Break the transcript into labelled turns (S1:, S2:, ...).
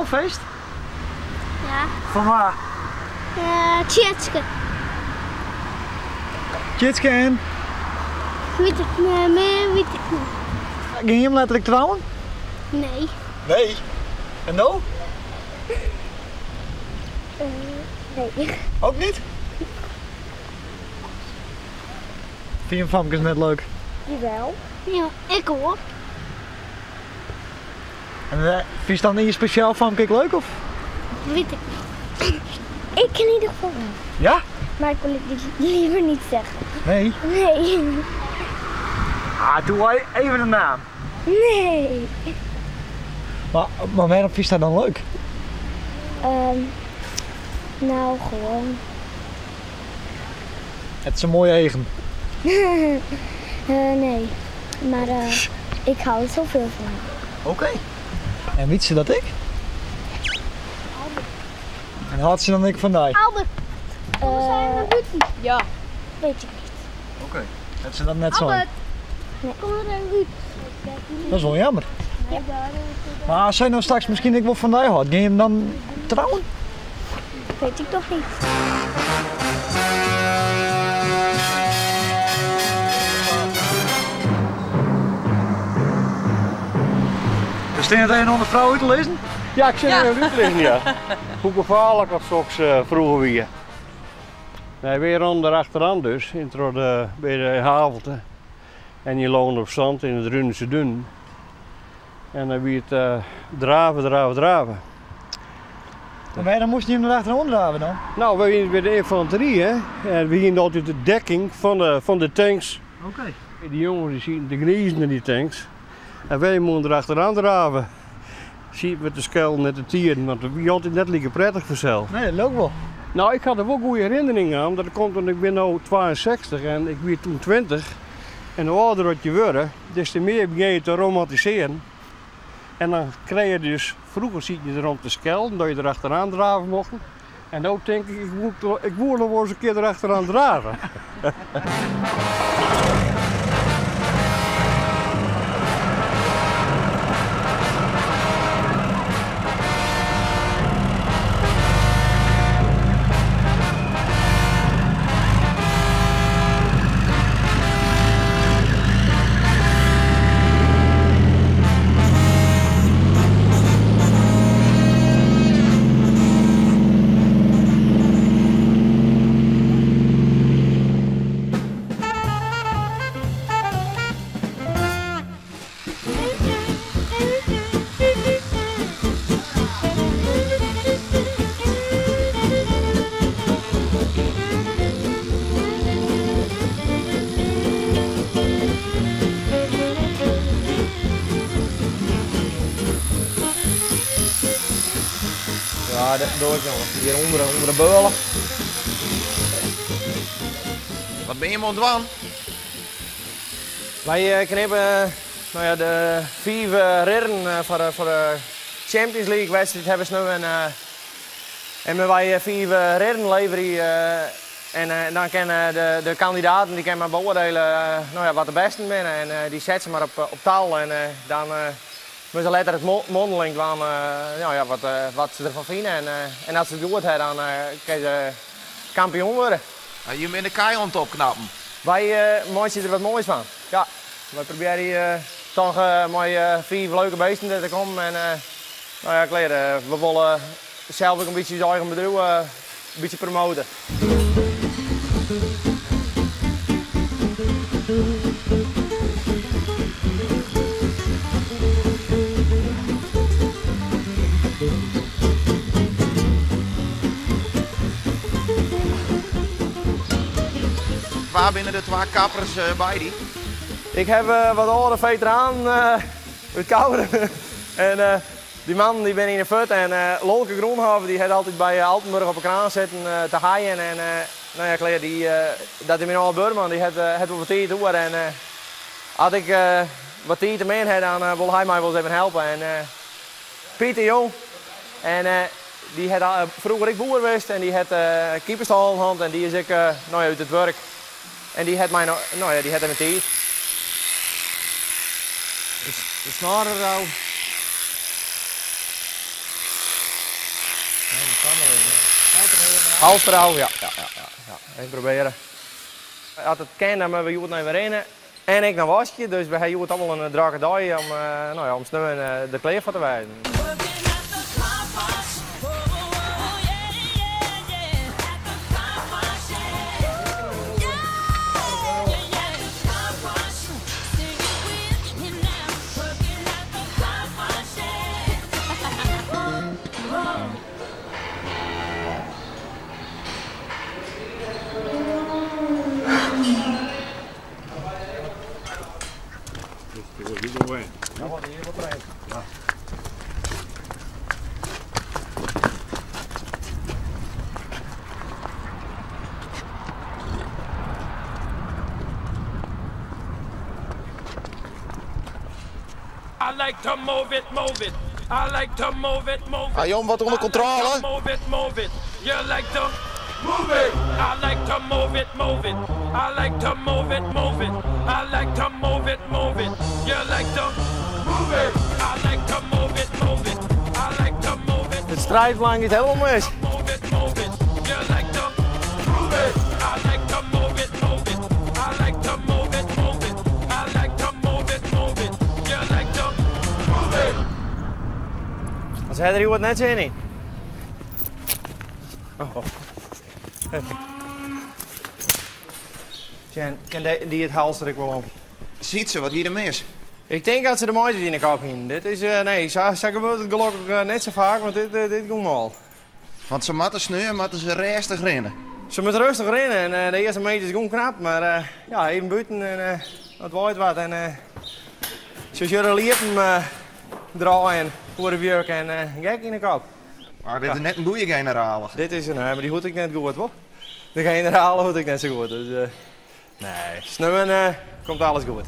S1: feest?
S2: Ja.
S1: Van waar?
S2: Tjitske.
S1: Tjitske en?
S2: Weet ik meer, weet ik niet.
S1: Ging je hem letterlijk trouwen?
S2: Nee.
S1: Nee. En nou?
S2: Nee.
S1: Ook niet? Vind je famkes net leuk?
S2: Jawel. Ja, ik hoor.
S1: En vind je dan niet speciaal famke leuk of?
S2: Weet ik niet. Ik in ieder geval wel.
S1: Ja?
S2: Maar ik wil het liever niet zeggen.
S1: Nee.
S2: Nee.
S1: Doe wij even een naam.
S2: Nee.
S1: Maar waarom vind je dat dan leuk?
S2: Nou, gewoon.
S1: Het is een mooie eigen.
S2: Nee. Maar ik hou er zoveel van.
S1: Oké. En weet ze dat ik? En had ze dan ik van die?
S2: Albert. Kom zijn naar buiten. Ja. Weet ik niet.
S1: Oké. Dat ze dat net zo.
S2: Albert. Nee. Kom er naar buiten.
S1: Dat is wel jammer. Maar als zij nou straks misschien ik wel van die had, ging je hem dan trouwen?
S2: Weet ik toch niet.
S1: Er staat het een onder vrouw uit te lezen?
S3: Ja, ik zit er even uit te lezen, ja. Hoe gevaarlijk als straks vroeger weer. Nee, weer achteraan dus, bij de Havelte. En je loont op zand in het Runense Dun. En dan weer het draven.
S1: Maar dan moest je hem er achteraan draven dan?
S3: Nou, we zijn bij de infanterie, hè. En we gingen altijd de dekking van de tanks.
S1: Oké.
S3: Die jongens die zien de griezen in die tanks. En wij moeten er achteraan draven. Zie met de skuil net de tieren, want we zijn altijd net lekker prettig voor zelf.
S1: Nee, dat loopt wel.
S3: Nou, ik had er wel goede herinneringen aan. Dat komt omdat ik ben nu 62 en ik werd toen 20. En hoe ouder wat je wordt, des te meer begin je te romantiseren. En dan krijg je dus, vroeger zie je er rond de skel, dat je er achteraan draven mocht. En nu denk ik moet nog wel eens een keer erachteraan draven.
S4: Ja, dat doe ik nog. Hier onder de beulen.
S5: Wat ben je aan het doen?
S4: Wij knippen de 5 ridden voor de Champions League wedstrijd hebben ze nu. En wij 5 ridden leveren. En dan kunnen de kandidaten die kunnen maar beoordelen wat de beste zijn. En die zetten ze maar op taal. En dan moeten ze later het mondeling van wat ze ervan vinden. En als ze het goed hebben, dan kunnen ze kampioen worden.
S5: Je bent de kaai om te opknappen.
S4: Wij maken er wat moois van. Ja, wij proberen hier toch met 4 leuke beesten te komen. En we willen zelf ook een beetje ons eigen bedrijf een beetje promoten.
S5: Waar binnen de 2 kappers bij die?
S4: Ik heb wat oude veteraan uit Kouwen. En die man die ben in een fut en Lolke Groenhoven die had altijd bij Altenburg op een kraan zitten te haaien. En dat is mijn oude buurman, die had wel wat tijd door. En als ik wat tijd te min had, dan wil hij mij wel eens even helpen. En Pieter Jong, en die had vroeger ik boer geweest en die had keeperstal in hand en die is ik uit het werk. En die had mij die had hem een tijd. De snaren Half per hour, ja. Even proberen. Als het kan, dan moeten we goed naar weer rennen. En ik naar wasje, dus we hebben allemaal een drukke dag om snel de kleren van te wijzen.
S6: I like to move it, move it. I like to move it, move it.
S5: Jon, wat onder controle.
S6: Move it, move it. You like to move it. I like to move it, move it. I like to move it, move it. I like to move it, move it. You like to move it. I like to move it, move it. I like to move it.
S4: Het strijdplan gaat helemaal mis.
S6: Move it, move it. You like to move it. I like to move it, move it. I like to move it, move it. I like to move it, move it. You like to move it.
S4: Als hij er hier wat net zijn niet. Oh. Jan, kan die het halster ik wel om?
S5: Ziet ze wat hier er mis?
S4: Ik denk dat ze de mooiste in de kop gaan. Dit is, nee, ze gebeurt het gelukkig net zo vaak, want dit komt mal.
S5: Want ze matten sneu, matten ze rustig rennen.
S4: Ze moeten rustig rennen en de eerste meter is gewoon knap, maar ja, even buiten en het waait wat. En zoals jullie liepen draaien voor de werk en gek in de kop.
S5: Maar dit is net een goede generaal.
S4: Dit is een, maar die hoed ik net goed, hoor. De generale hoed ik net zo goed, dus nee, snel komt alles goed.